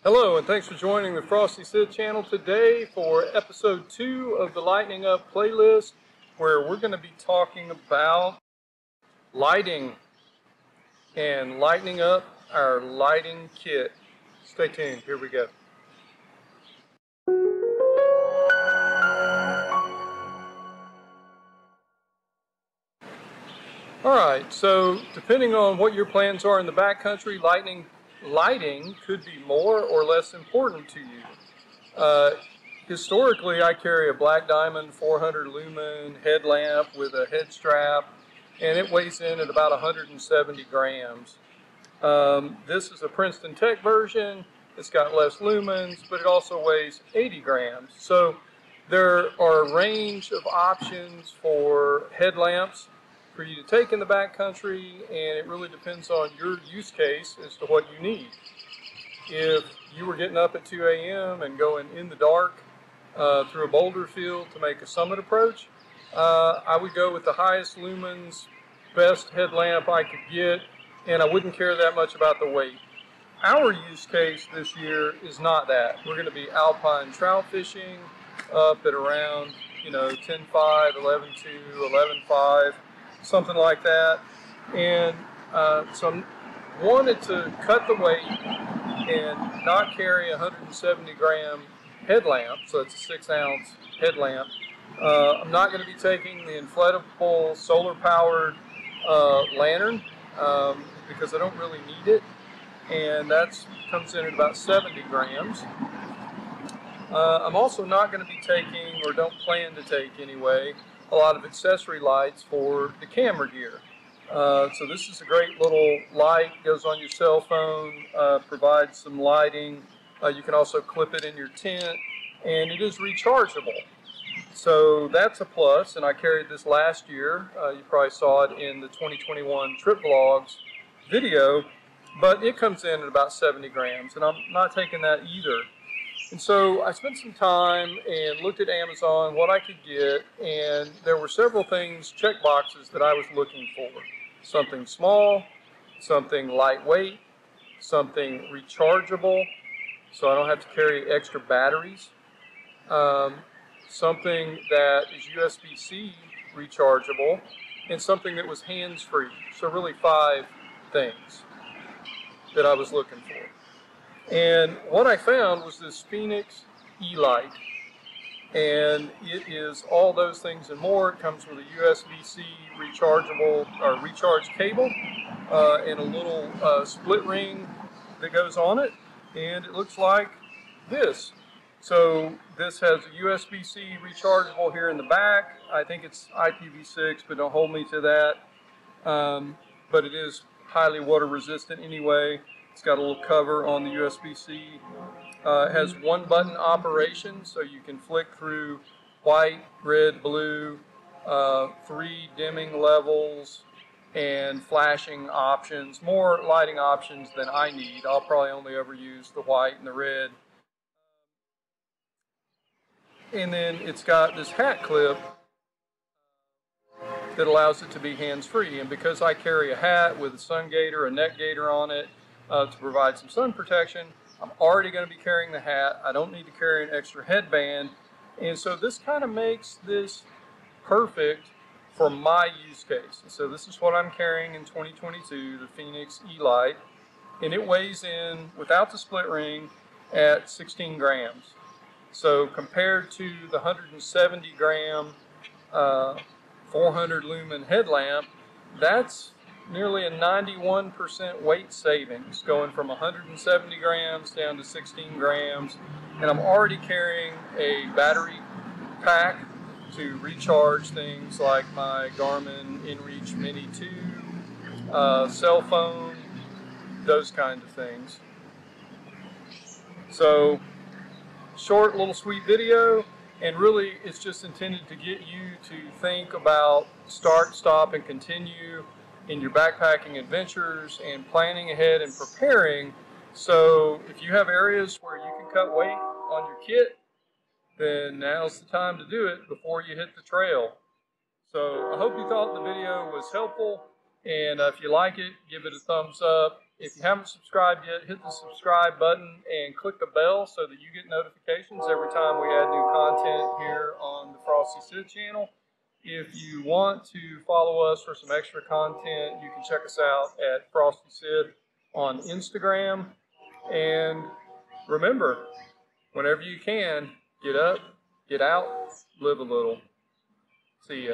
Hello, and thanks for joining the Frosty Sid channel today for episode 2 of the Lightening Up playlist, where we're going to be talking about lighting and lightening up our lighting kit. Stay tuned, here we go. Alright, so depending on what your plans are in the backcountry, lighting could be more or less important to you. Historically, I carry a Black Diamond 400 lumen headlamp with a head strap, and it weighs in at about 170 grams. This is a Princeton Tech version. It's got less lumens, but it also weighs 80 grams. So there are a range of options for headlamps for you to take in the backcountry, and it really depends on your use case as to what you need. If you were getting up at 2 a.m. and going in the dark through a boulder field to make a summit approach, I would go with the highest lumens, best headlamp I could get, and I wouldn't care that much about the weight. Our use case this year is not that. We're going to be alpine trout fishing up at around 10.5, 11.2, 11.5, something like that. And so I wanted to cut the weight and not carry a 170 gram headlamp, so it's a 6-ounce headlamp. I'm not going to be taking the inflatable solar powered lantern because I don't really need it, and that comes in at about 70 grams. I'm also not going to be taking, or don't plan to take anyway, a lot of accessory lights for the camera gear. So this is a great little light, goes on your cell phone, provides some lighting. You can also clip it in your tent, and it is rechargeable. So that's a plus, and I carried this last year. You probably saw it in the 2021 trip vlogs video, but it comes in at about 70 grams, and I'm not taking that either. And so I spent some time and looked at Amazon, what I could get, and there were several things, check boxes that I was looking for. Something small, something lightweight, something rechargeable, so I don't have to carry extra batteries, something that is USB-C rechargeable, and something that was hands-free. So really 5 things that I was looking for. And what I found was this Phoenix E-Lite, and it is all those things and more. It comes with a USB-C rechargeable or recharge cable and a little split ring that goes on it, and it looks like this. So this has a USB-C rechargeable here in the back. I think it's IPv6, but don't hold me to that. But it is highly water resistant anyway. It's got a little cover on the USB-C. It has 1-button operation, so you can flick through white, red, blue, 3 dimming levels, and flashing options. More lighting options than I need. I'll probably only ever use the white and the red. And then it's got this hat clip that allows it to be hands-free. And because I carry a hat with a sun gaiter, a neck gaiter on it, to provide some sun protection, I'm already going to be carrying the hat. I don't need to carry an extra headband. And so this kind of makes this perfect for my use case. So this is what I'm carrying in 2022, the Phoenix E-Lite. And it weighs in, without the split ring, at 16 grams. So compared to the 170 gram 400 lumen headlamp, that's nearly a 91% weight savings, going from 170 grams down to 16 grams. And I'm already carrying a battery pack to recharge things like my Garmin InReach Mini 2, cell phone, those kind of things. So short little sweet video, and really it's just intended to get you to think about start, stop, and continue in your backpacking adventures and planning ahead and preparing. So if you have areas where you can cut weight on your kit, then now's the time to do it before you hit the trail. So I hope you thought the video was helpful, and if you like it, give it a thumbs up. If you haven't subscribed yet, hit the subscribe button and click the bell so that you get notifications every time we add new content here on the Frosty Sid channel. If you want to follow us for some extra content, you can check us out at Frosty Sid on Instagram. And remember, whenever you can, get up, get out, live a little. See ya.